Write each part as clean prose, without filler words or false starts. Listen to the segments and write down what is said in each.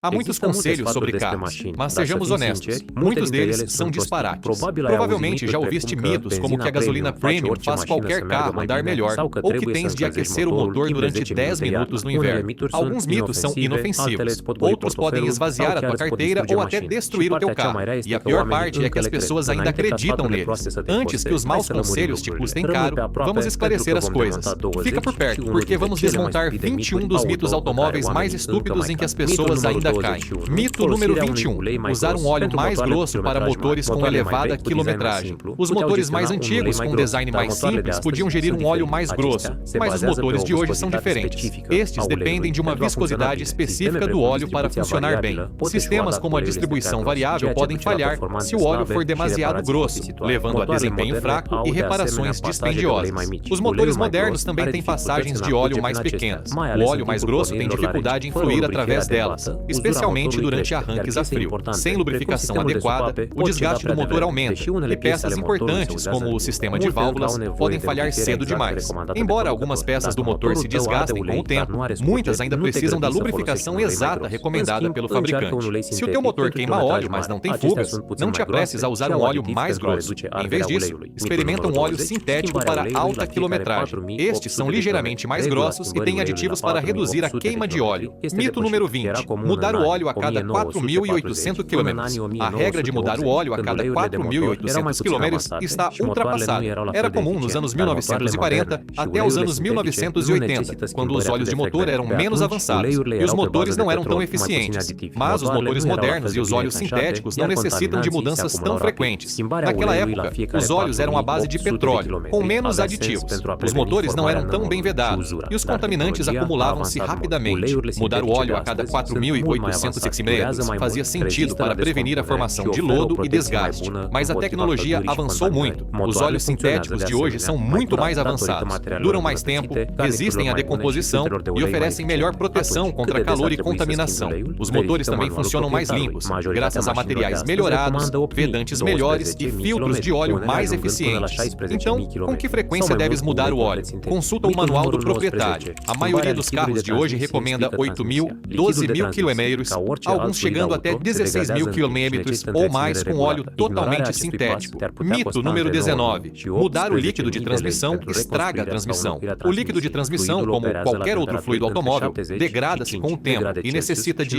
Há muitos conselhos sobre carros, mas sejamos honestos, muitos deles são disparates. Provavelmente já ouviste mitos como que a gasolina premium faz qualquer carro andar melhor, ou que tens de aquecer o motor durante 10 minutos no inverno. Alguns mitos são inofensivos, outros podem esvaziar a tua carteira ou até destruir o teu carro. E a pior parte é que as pessoas ainda acreditam neles. Antes que os maus conselhos te custem caro, vamos esclarecer as coisas. Fica por perto, porque vamos desmontar 21 dos mitos automóveis mais estúpidos em que as pessoas ainda caem. Mito número 21. Usar um óleo mais grosso para motores com elevada quilometragem. Os motores mais antigos, com design mais simples, podiam gerir um óleo mais grosso, mas os motores de hoje são diferentes. Estes dependem de uma viscosidade específica do óleo para funcionar bem. Sistemas como a distribuição variável podem falhar se o óleo for demasiado grosso, levando a desempenho fraco e reparações dispendiosas. Os motores modernos também têm passagens de óleo mais pequenas. O óleo mais grosso tem dificuldade em fluir através delas, especialmente durante arranques a frio. Sem lubrificação adequada, o desgaste do motor aumenta, e peças importantes, como o sistema de válvulas, podem falhar cedo demais. Embora algumas peças do motor se desgastem com o tempo, muitas ainda precisam da lubrificação exata recomendada pelo fabricante. Se o teu motor queima óleo, mas não tem fugas, não te apresses a usar um óleo mais grosso. Em vez disso, experimenta um óleo sintético para alta quilometragem. Estes são ligeiramente mais grossos e têm aditivos para reduzir a queima de óleo. Mito número 20. Mudar o óleo a cada 4.800 km. A regra de mudar o óleo a cada 4.800 km está ultrapassada. Era comum nos anos 1940 até os anos 1980, quando os óleos de motor eram menos avançados e os motores não eram tão eficientes. Mas os motores modernos e os óleos sintéticos não necessitam de mudanças tão frequentes. Naquela época, os óleos eram à base de petróleo, com menos aditivos. Os motores não eram tão bem vedados e os contaminantes acumulavam-se rapidamente. Mudar o óleo a cada 4.800 decímetros fazia sentido para prevenir a formação de lodo e desgaste, mas a tecnologia avançou muito. Os óleos sintéticos de hoje são muito mais avançados, duram mais tempo, resistem à decomposição e oferecem melhor proteção contra calor e contaminação. Os motores também funcionam mais limpos, graças a materiais melhorados, vedantes melhores e filtros de óleo mais eficientes. Então, com que frequência deves mudar o óleo? Consulta o manual do proprietário. A maioria dos carros de hoje recomenda 8.000, 12.000 km, alguns chegando até 16.000 km ou mais com óleo totalmente sintético. Mito número 19. Mudar o líquido de transmissão estraga a transmissão. O líquido de transmissão, como qualquer outro fluido automóvel, degrada-se com o tempo e necessita de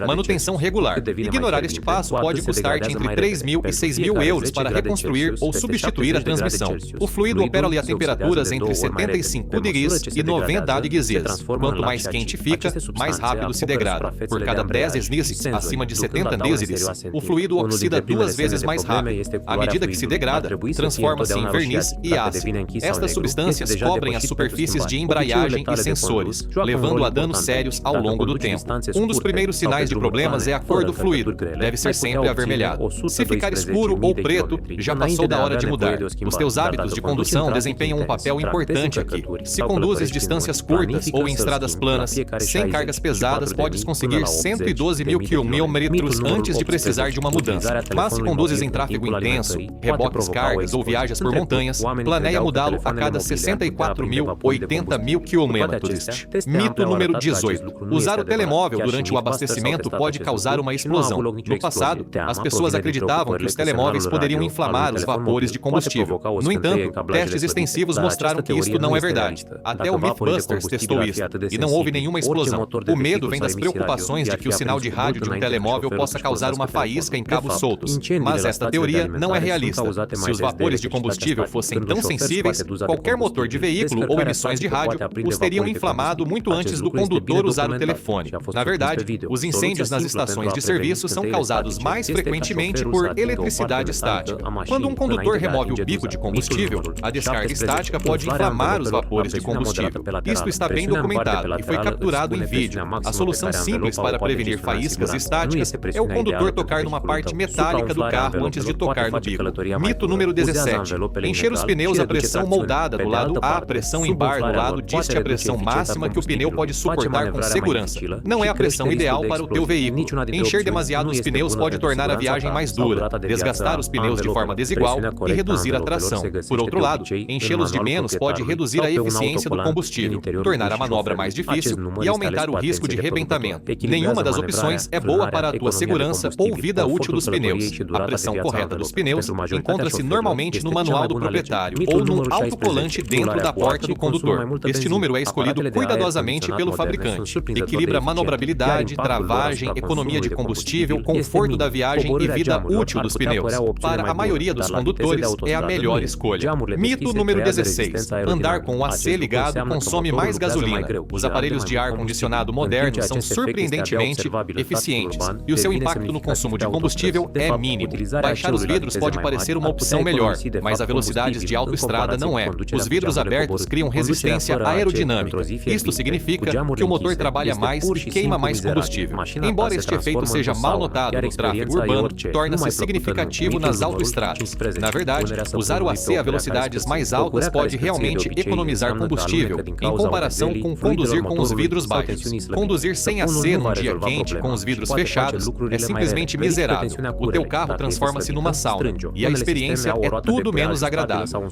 manutenção regular. Ignorar este passo pode custar-te entre 3.000 e 6.000 euros para reconstruir ou substituir a transmissão. O fluido opera ali a temperaturas entre 75 degrees e 90 degrees. Quanto mais quente fica, mais rápido se degrada. Por cada 10 sneezes acima de 70 degrees, o fluido oxida 2 vezes mais rápido. À medida que se degrada, transforma-se em verniz e ácido. Estas substâncias cobrem as superfícies de embreagem e sensores, levando a danos sérios ao longo do tempo. Um dos primeiros sinais de problemas é a cor do fluido. Deve ser sempre avermelhado. Se ficar escuro ou preto, já passou da hora de mudar. Os teus hábitos de condução desempenham um papel importante aqui. Se conduzes distâncias curtas ou em estradas planas, sem cargas pesadas, podes conseguir 112.000 km antes de precisar de uma mudança. Mas se conduzes em tráfego intenso, reboques cargas ou viajas por montanhas, planeia mudá-lo a cada 64.000, 80.000 km. Mito número 18. Usar o telemóvel durante o abastecimento pode causar uma explosão. No passado, as pessoas acreditavam que os telemóveis poderiam inflamar os vapores de combustível. No entanto, testes extensivos mostraram que isto não é verdade. Até o Mythbusters testou isso, e não houve nenhuma explosão. O medo vem das preocupações de que o sinal de rádio de um telemóvel possa causar uma faísca em cabos soltos. Mas esta teoria não é realista. Se os vapores de combustível fossem tão sensíveis, qualquer motor de veículo ou emissões de rádio os teriam inflamado muito antes do condutor usar o telefone. Na verdade, os incêndios nas estações de serviço são causados mais frequentemente por eletricidade estática. Quando um condutor remove o bico de combustível, a descarga estática pode inflamar os vapores de combustível. Isto está bem documentado e foi capturado em vídeo. A solução simples para prevenir faíscas estáticas é o condutor tocar numa parte metálica do carro antes de tocar no bico. Mito número 17. Encher os pneus a pressão moldada do lado A, pressão em bar do lado diste a pressão máxima que o pneu pode suportar com segurança. Não é a pressão ideal para o teu veículo. Encher demasiado os pneus pode tornar a viagem mais dura, desgastar os pneus de forma desigual e reduzir a tração. Por outro lado, enchê-los de menos pode reduzir a eficiência do combustível, tornar a manobra mais difícil e aumentar o risco de rebentamento. Nenhuma das opções é boa para a tua segurança ou vida útil dos pneus. A pressão correta dos pneus encontra-se normalmente no manual do proprietário ou num autocolante dentro da porta do condutor. Este número é escolhido cuidadosamente pelo fabricante. Equilibra manobrabilidade, travagem, economia de combustível, conforto da viagem e vida útil dos pneus. Para a maioria dos condutores, é a melhor escolha. Mito número 16. Andar com o AC ligado consome mais gasolina. Os aparelhos de ar-condicionado modernos são surpreendentemente eficientes e o seu impacto no consumo de combustível é mínimo. Baixar os vidros pode parecer uma opção melhor, mas a velocidades de autoestrada não é. Os vidros abertos criam resistência aerodinâmica. Isto significa que o motor trabalha mais e queima mais combustível. Embora este efeito seja mal notado no tráfego urbano, torna-se significativo nas autoestradas. Na verdade, usar o AC a velocidades mais altas pode realmente economizar combustível, em comparação com conduzir com os vidros baixos. Conduzir sem AC num dia quente, com os vidros fechados, é simplesmente miserável. O teu carro transforma-se numa sauna, e a experiência é tudo menos agradável.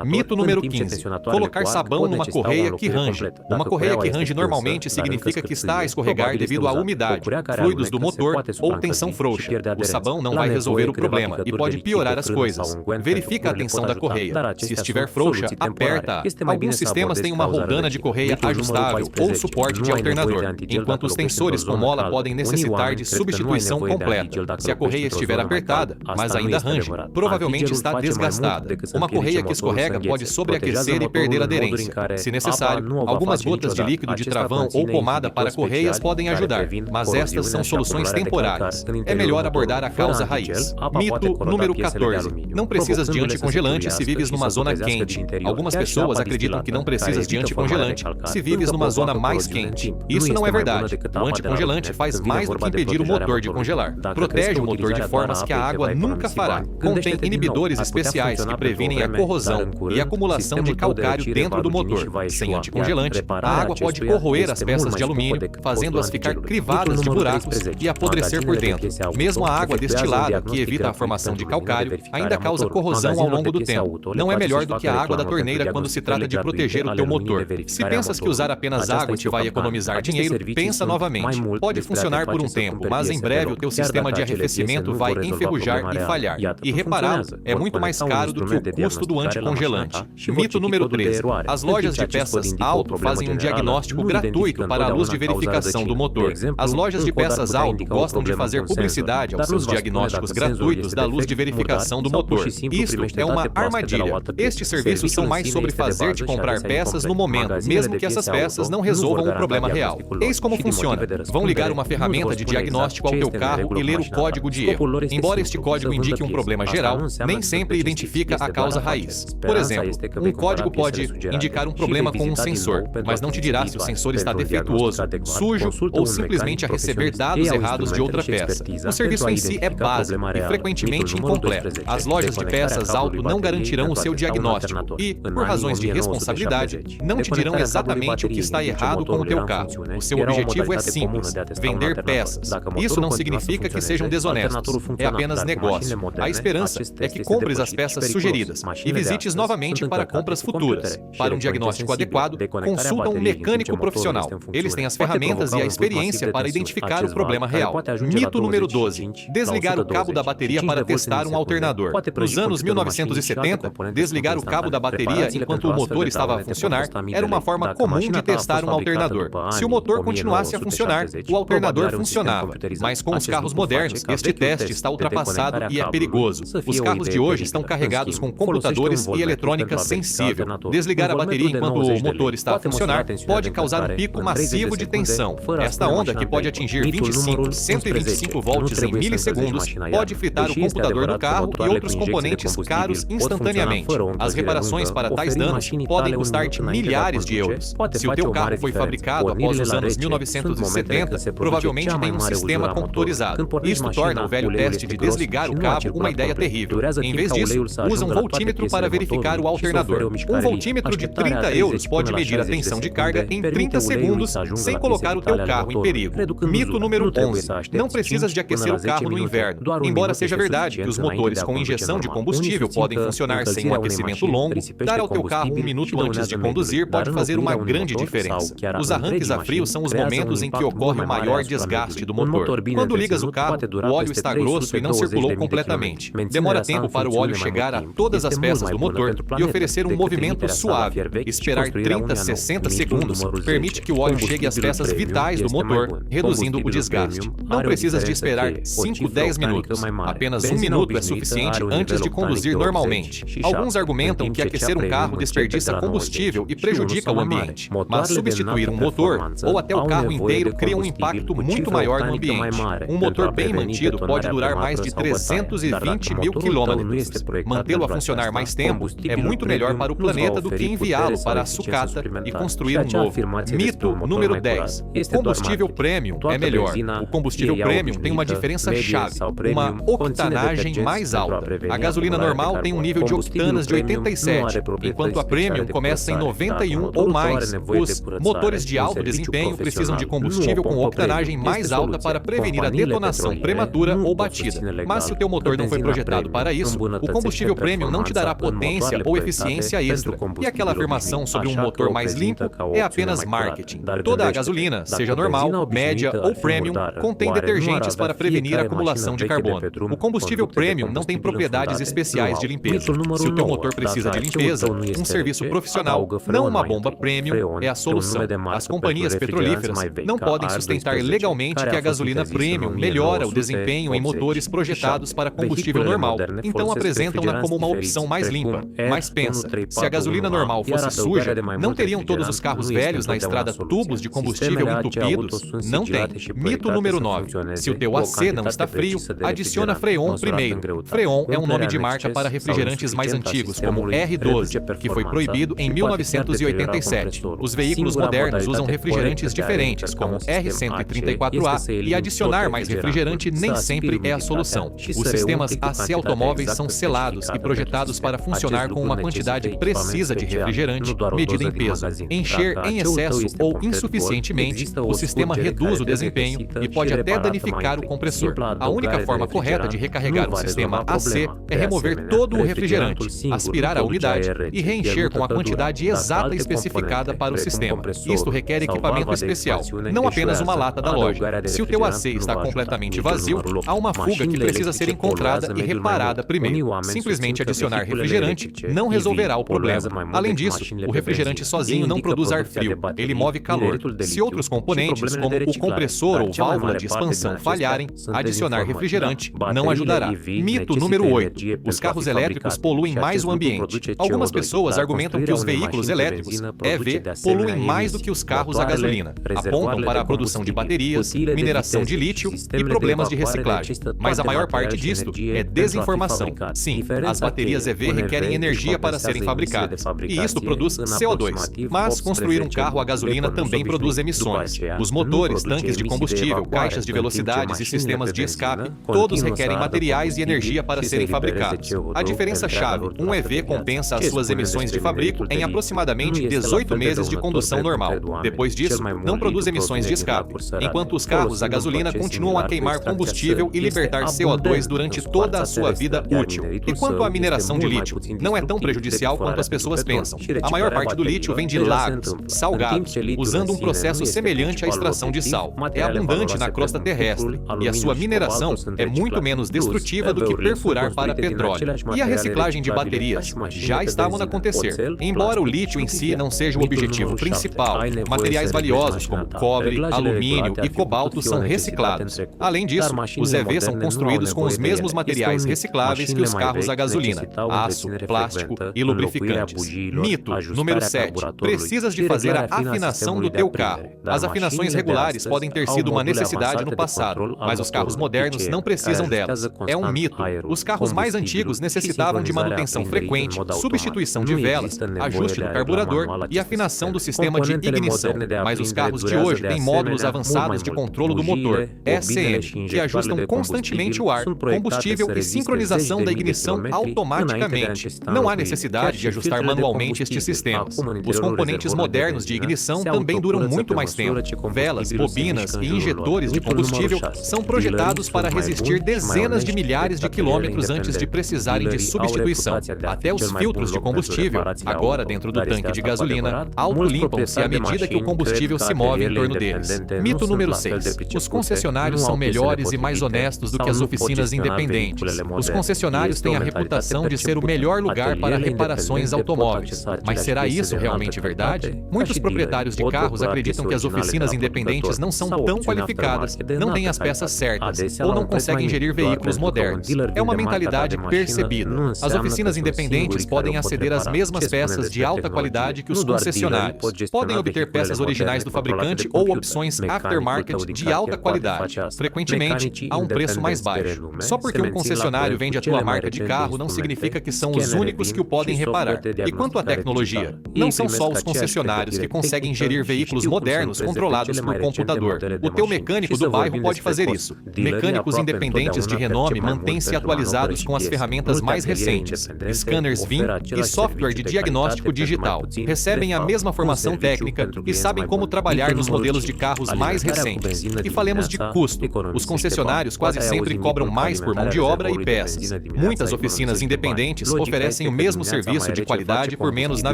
Mito número 15. Colocar sabão numa correia que range. Uma correia que range normalmente significa que está a escorregar devido à umidade, fluidos do motor ou tensão frouxa. O sabão não vai resolver o problema e pode piorar as coisas. Verifica a tensão da correia. Se estiver frouxa, aperta-a. Alguns sistemas têm uma roldana de correia ajustável ou suporte de alternador, enquanto os tensores com mola podem necessitar de substituição completa. Se a correia estiver apertada, mas ainda range, provavelmente está desgastada. Uma correia que escorrega pode sobreaquecer e perder aderência. Se necessário, algumas gotas de líquido de travão ou pomada para correias podem ajudar, mas estas são soluções temporárias. É melhor abordar a causa raiz. Mito número 14. Não precisas de anticongelante se vives numa zona quente. Algumas pessoas acreditam que não precisas de anticongelante se vives numa zona mais quente. Isso não é verdade. O anticongelante faz mais do que impedir o motor de congelar. Protege o motor de formas que a água nunca fará. Contém inibidores especiais que previnem a corrosão e acumulação de calcário dentro do motor. Sem anticongelante, a água pode corroer as peças de alumínio, fazendo-as ficar crivadas de buracos e apodrecer por dentro. Mesmo a água destilada, que evita a formação de calcário, ainda causa corrosão ao longo do tempo. Não é melhor do que a água da torneira quando se trata de proteger o teu motor. Se pensas que usar apenas água te vai economizar dinheiro, pensa novamente. Pode funcionar por um tempo, mas em breve o teu sistema de arrefecimento vai enferrujar e falhar. E repará-lo é muito mais caro do que o custo do anticongelante. Mito número 13. As lojas de peças Auto fazem um diagnóstico gratuito para a luz de verificação do motor. As lojas de peças Auto gostam de fazer publicidade aos seus diagnósticos gratuitos da luz de verificação do motor. Isto é uma armadilha. Estes serviços são mais sobre fazer-te comprar peças no momento, mesmo que essas peças não resolvam o problema real. Eis como funciona. Vão ligar uma ferramenta de diagnóstico ao teu carro e ler o código de erro. Embora este código indique um problema geral, nem sempre identifica a causa raiz. Por exemplo, um código pode indicar um problema com um sensor, mas não te dirá se o sensor está defeituoso, sujo ou simplesmente a receber dados errados de outra peça. O serviço em si é básico e frequentemente incompleto. As lojas de peças Auto não garantirão o seu diagnóstico e, por razões de responsabilidade, não te dirão exatamente o que está errado com o teu carro. O seu objetivo é simples: vender peças. Isso não significa que sejam desonestos. É apenas negócio. A esperança é que compres as peças sugeridas e visites novamente para compras futuras. Para um diagnóstico adequado, consulta um mecânico profissional. Eles têm as ferramentas e a experiência para identificar o problema real. Mito número 12. Desligar o cabo da bateria para testar um alternador. Nos anos 1970, desligar o cabo da bateria enquanto o motor estava a funcionar era uma forma comum de testar um alternador. Se o motor continuasse a funcionar, o alternador funcionava. Mas com os carros modernos, este teste está ultrapassado e é perigoso. Os carros de hoje estão carregados com computadores e eletrônica sensível. Desligar a bateria enquanto o motor está a funcionar pode causar um pico massivo de tensão. Esta onda, que pode atingir 25, 125 volts em milissegundos, pode fritar o computador do carro e outros componentes caros instantaneamente. As reparações para tais danos podem custar-te milhares de euros. Se o teu carro foi fabricado após os anos 1970, provavelmente tem um sistema computadorizado. Isto torna o velho teste de desligar o cabo uma ideia terrível. Em vez disso, usa um voltímetro para verificar o alternador. Um voltímetro de 30 euros pode medir a tensão de carga em 30 segundos sem colocar o teu carro em perigo. Mito número 11. Não precisas de aquecer o carro no inverno. Embora seja verdade que os motores com injeção de combustível podem funcionar sem um aquecimento longo, dar ao teu carro um minuto antes de conduzir pode fazer uma grande diferença. Os arranques a frio são os momentos em que ocorre o maior desgaste do motor. Quando ligas o carro, o óleo está grosso e não circulou completamente. Demora tempo para o óleo chegar a todas as peças do motor e oferecer um movimento suave. Esperar 30 a 60 segundos permite que o óleo chegue às peças vitais do motor, reduzindo o desgaste. Não precisas de esperar 5 a 10 minutos. Apenas 1 minuto é suficiente antes de conduzir normalmente. Alguns argumentam que aquecer um carro desperdiça combustível e prejudica o ambiente. Mas substituir um motor ou até o carro inteiro cria um impacto muito maior no ambiente. Um motor bem mantido pode durar mais de 320 mil quilômetros. Mantê-lo a funcionar mais tempo é muito melhor para o planeta do que enviá-lo para a sucata e construir um novo. Mito número 10. O combustível premium é melhor. O combustível premium tem uma diferença-chave, uma octanagem mais alta. A gasolina normal tem um nível de octanas de 87, enquanto a premium começa em 91 ou mais. Os motores de alto desempenho precisam de combustível com octanagem mais alta para prevenir a detonação prematura ou batida. Mas se o teu motor não foi projetado para isso, o combustível premium não te dará potência ou eficiência extra. E aquela afirmação sobre um motor mais limpo é apenas marketing. Toda a gasolina, seja normal, média ou premium, contém detergentes para prevenir a acumulação de carbono. O combustível premium não tem propriedades especiais de limpeza. Se o teu motor precisa de limpeza, um serviço profissional, não uma bomba premium, é a solução. As companhias petrolíferas não podem sustentar legalmente que a gasolina premium melhora o desempenho em motores projetados para combustível normal, então apresentam-na como uma opção mais limpa. Mas pensa, se a gasolina normal fosse suja, não teriam todos os carros velhos na estrada tubos de combustível entupidos? Não tem. Mito número 9. Se o teu AC não está frio, adiciona Freon primeiro. Freon é um nome de marca para refrigerantes mais antigos, como R12, que foi proibido em 1987. Os veículos modernos usam refrigerantes diferentes, como R134A, e adicionar mais refrigerante nem sempre é a solução. Os sistemas AC automóveis são selados e projetados para funcionar com uma quantidade precisa de refrigerante, medida em peso. Encher em excesso ou insuficientemente, o sistema reduz o desempenho e pode até danificar o compressor. A única forma correta de recarregar um sistema AC é remover todo o refrigerante, aspirar a umidade e reencher com a quantidade exata especificada para o sistema. Isto requer equipamento especial, não apenas uma lata da loja. Se o teu AC está completamente vazio, há uma fuga que precisa ser encontrada e reparada primeiro. Simplesmente adicionar refrigerante não resolverá o problema. Além disso, o refrigerante sozinho não produz ar frio, ele move calor. Se outros componentes, como o compressor ou válvula de expansão falharem, adicionar refrigerante não ajudará. Mito número 8. Os carros elétricos poluem mais o ambiente. Algumas pessoas argumentam que os veículos elétricos, EV, poluem mais do que os carros a gasolina. Apontam para a produção de baterias, mineração de lítio e problemas de reciclagem. Mas a maior parte disto é desinformação. Sim, as baterias EV requerem energia para serem fabricadas, e isto produz CO2. Mas construir um carro a gasolina também produz emissões. Os motores, tanques de combustível, caixas de velocidades e sistemas de escape, todos requerem materiais e energia para serem fabricados. A diferença-chave, um EV compensa as suas emissões de fabrico em aproximadamente 18 meses de condução normal. Depois disso, não produz emissões de escape, enquanto os carros a gasolina continuam a queimar combustível e libertar CO2 durante toda a sua vida útil. E quanto à mineração de lítio, não é tão prejudicial quanto as pessoas pensam. A maior parte do lítio vem de lagos, salgados, usando um processo semelhante à extração de sal. É abundante na crosta terrestre, e a sua mineração é muito menos destrutiva do que perfurar para petróleo. E a reciclagem de baterias já estavam a acontecer. Embora o lítio em si não seja o objetivo principal, materiais valiosos como cobre, alumínio e cobalto são reciclados. Além disso, os EVs são construídos com os mesmos materiais recicláveis que os carros a gasolina: aço, plástico e lubrificantes. Mito número 7. Precisas de fazer a afinação do teu carro. As afinações regulares podem ter sido uma necessidade no passado, mas os carros modernos não precisam delas. É um mito. Os carros mais antigos necessitavam de manutenção frequente, substituição de velas, ajuste do carburador e afinação do sistema de ignição. Mas os carros de hoje têm módulos avançados de controle do motor, ECM, que ajustam constantemente o ar, combustível e sincronização da ignição automaticamente. Não há necessidade de ajustar manualmente estes sistemas. Os componentes modernos de ignição também duram muito mais tempo. Velas, bobinas e injetores de combustível são projetados para resistir dezenas de milhares de quilômetros antes de precisarem de substituição. Até os filtros de combustível, agora dentro do tanque de gasolina, autolimpam-se à medida que o combustível se move em torno deles. deles. Mito número 6. Os concessionários são melhores e mais honestos do que as oficinas independentes. Os concessionários têm a reputação de ser o melhor lugar para reparações automóveis. Mas será isso realmente verdade? Muitos proprietários de carros acreditam que as oficinas independentes não são tão qualificadas, não têm as peças certas, ou não conseguem gerir veículos modernos. É uma mentalidade percebida. As oficinas independentes podem aceder às mesmas peças de alta qualidade que os concessionários. Podem obter peças originais do fabricante ou opções aftermarket de alta qualidade, frequentemente a um preço mais baixo. Só porque um concessionário vende a tua marca de carro não significa que são os únicos que o podem reparar. E quanto à tecnologia, não são só os concessionários que conseguem gerir veículos modernos controlados por computador. O teu mecânico do bairro pode fazer isso. Mecânicos independentes de renome mantêm-se atualizados com as ferramentas mais recentes, scanners VIN e software de diagnóstico digital. Recebem a mesma formação técnica e sabem como trabalhar nos modelos de carros mais recentes. E falemos de custo. Os concessionários quase sempre cobram mais por mão de obra e peças. Muitas oficinas independentes oferecem o mesmo serviço de qualidade por menos, na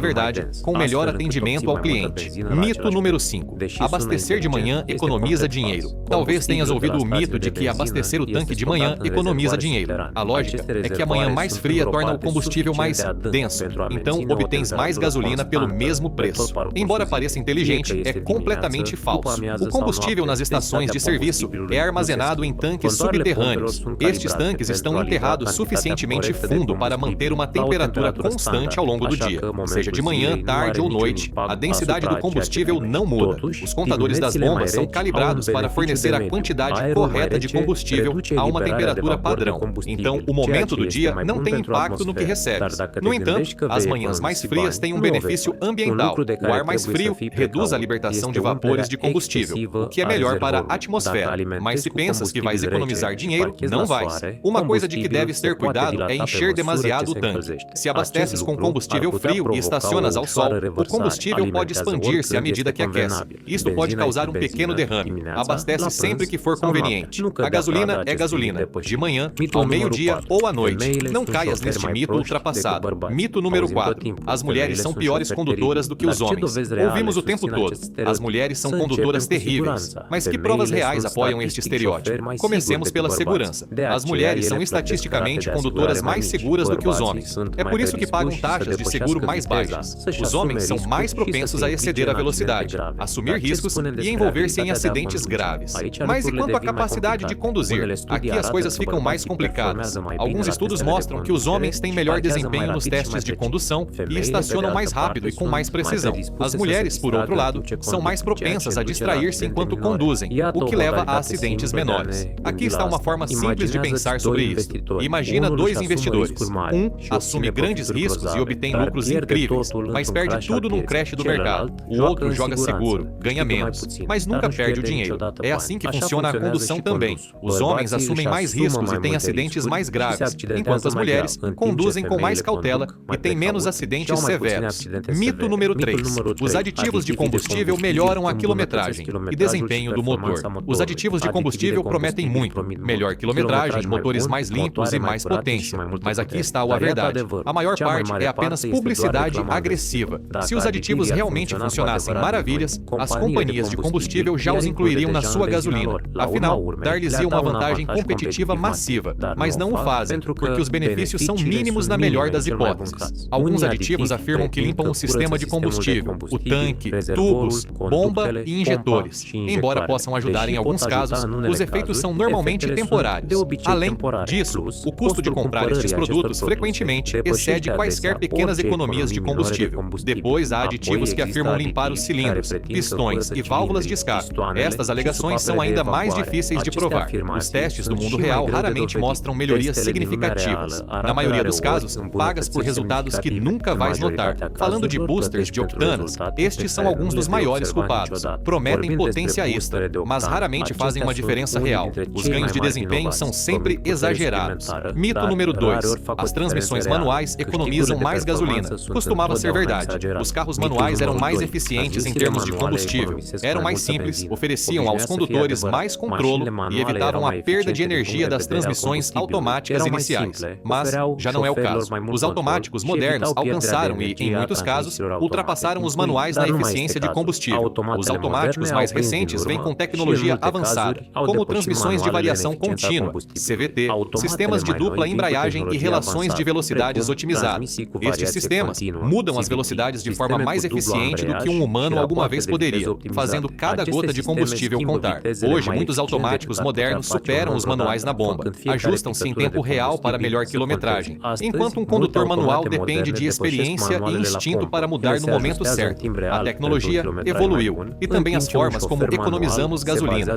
verdade, com melhor atendimento ao cliente. Mito número 5. Abastecer de manhã economiza dinheiro. Talvez tenhas ouvido o mito de que abastecer o tanque de manhã economiza dinheiro. A lógica é que a manhã mais fria torna o combustível mais denso, então obtens mais gasolina pelo mesmo preço. Embora pareça inteligente, é completamente falso. O combustível nas estações de serviço é armazenado em tanques subterrâneos. Estes tanques estão enterrados suficientemente fundo para manter uma temperatura constante ao longo do dia. Seja de manhã, tarde ou noite, a densidade do combustível não muda. Os contadores das bombas são calibrados para fornecer a quantidade correta de combustível a uma temperatura padrão. Então, o momento do dia não tem impacto no que recebes. No entanto, as manhãs mais frias têm um benefício ambiental. O ar mais frio reduz a libertação de vapores de combustível, o que é melhor para a atmosfera. Mas se pensas que vais economizar dinheiro, não vais. Uma coisa de que deves ter cuidado é encher demasiado o tanque. Se abasteces com combustível frio e estacionas ao sol, o combustível pode expandir-se à medida que aquece. Isto pode causar um pequeno derrame. Abastece sempre que for conveniente. A gasolina é gasolina, de manhã, ao meio-dia ou à noite. Não caias neste mito ultrapassado. Mito número 4. As mulheres são piores condutoras do que os homens. Ouvimos o tempo todo. As mulheres são condutoras terríveis. Mas que provas reais apoiam este estereótipo? Comecemos pela segurança. As mulheres são estatisticamente condutoras mais seguras do que os homens. É por isso que pagam taxas de seguro mais baixas. Os homens são mais propensos a exceder a velocidade, assumir riscos e envolver-se em acidentes graves. Mas e quanto à capacidade de conduzir? Aqui as coisas ficam mais complicadas. Alguns estudos mostram que os homens têm melhor desempenho nos testes de condução e estacionam mais rápido e com mais precisão. As mulheres, por outro lado, são mais propensas a distrair-se enquanto conduzem, o que leva a acidentes menores. Aqui está uma forma simples de pensar sobre isso. Imagina dois investidores. Um assume grandes riscos e obtém lucros incríveis, mas perde tudo num crash do mercado. O outro joga seguro, ganha menos, mas nunca perde o dinheiro. É assim que funciona a condução também. Os homens assumem mais riscos e têm acidentes mais graves, enquanto as mulheres conduzem com mais cautela e têm menos acidentes severos. Mito número 3. Os aditivos de combustível melhoram a quilometragem e desempenho do motor. Os aditivos de combustível prometem muito. Melhor quilometragem, motores mais limpos e mais potência. Mas aqui está a verdade. A maior parte é apenas publicidade agressiva. Se os aditivos realmente funcionassem maravilhas, as companhias de combustível já os incluiriam na sua gasolina. Afinal, dar-lhes-ia uma vantagem competitiva massiva. Mas não o fazem, porque os benefícios são mínimos na melhor das hipóteses. Alguns aditivos afirmam que limpam o sistema de combustível, o tanque, tubos, bomba e injetores. Embora possam ajudar em alguns casos, os efeitos são normalmente temporários. Além disso, o custo de comprar estes produtos frequentemente excede quaisquer pequenas economias de combustível. Depois, há aditivos que afirmam limpar os cilindros, pistões e válvulas de escape. Estas alegações são ainda mais difíceis de provar. Os testes do mundo real raramente mostram melhorias significativas. Na maioria dos casos, pagas por resultados que nunca vais notar. Falando de boosters de octanas, estes são alguns dos maiores culpados. Prometem potência extra, mas raramente fazem uma diferença real. Os ganhos de desempenho são sempre exagerados. Mito número 2. As transmissões manuais economizam mais gasolina. Costumava ser verdade. Os carros manuais eram mais eficientes em termos de combustível. Eram mais simples, ofereciam aos condutores mais controle e evitavam a perda de energia das transmissões automáticas iniciais. Mas já não é o caso. Os automáticos modernos alcançaram e, em muitos casos, ultrapassaram os manuais na eficiência de combustível. Os automáticos automáticos mais recentes vêm com tecnologia avançada, como transmissões de variação contínua, CVT, sistemas de dupla embreagem e relações de velocidades otimizadas. Estes sistemas mudam as velocidades de forma mais eficiente do que um humano alguma vez poderia, fazendo cada gota de combustível contar. Hoje, muitos automáticos modernos superam os manuais na bomba, ajustam-se em tempo real para melhor quilometragem, enquanto um condutor manual depende de experiência e instinto para mudar no momento certo. A tecnologia evoluiu, e também as formas como economizamos gasolina.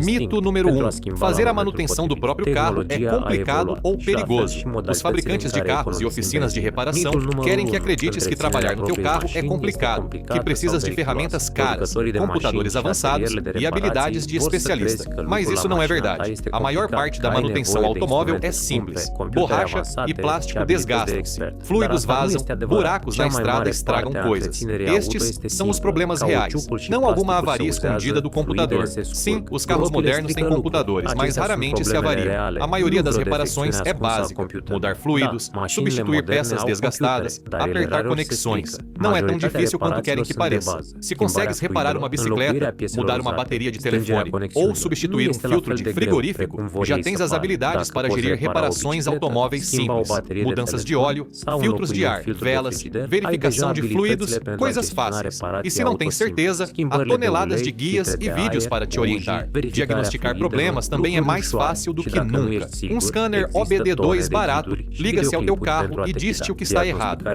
Mito número 1. Fazer a manutenção do próprio carro é complicado ou perigoso. Os fabricantes de carros e oficinas de reparação querem que acredites que trabalhar no teu carro é complicado, que precisas de ferramentas caras, computadores avançados e habilidades de especialista. Mas isso não é verdade. A maior parte da manutenção automóvel é simples. Borracha e plástico desgastam-se, fluidos vazam, buracos na estrada estragam coisas. Estes são os problemas reais, não alguma avaria escondida do computador. Sim, os carros modernos têm computadores, mas raramente se avariam. A maioria das reparações é básica: mudar fluidos, substituir peças desgastadas, apertar conexões. Não é tão difícil quanto querem que pareça. Se consegues reparar uma bicicleta, mudar uma bateria de telefone ou substituir um filtro de frigorífico, já tens as habilidades para gerir reparações automóveis simples. Mudanças de óleo, filtros de ar, velas, verificação de fluidos, coisas fáceis. E se não tens certeza, há toneladas de guias e vídeos para te orientar. Diagnosticar problemas também é mais fácil do que nunca. Um scanner OBD2 barato liga-se ao teu carro e diz-te o que está errado.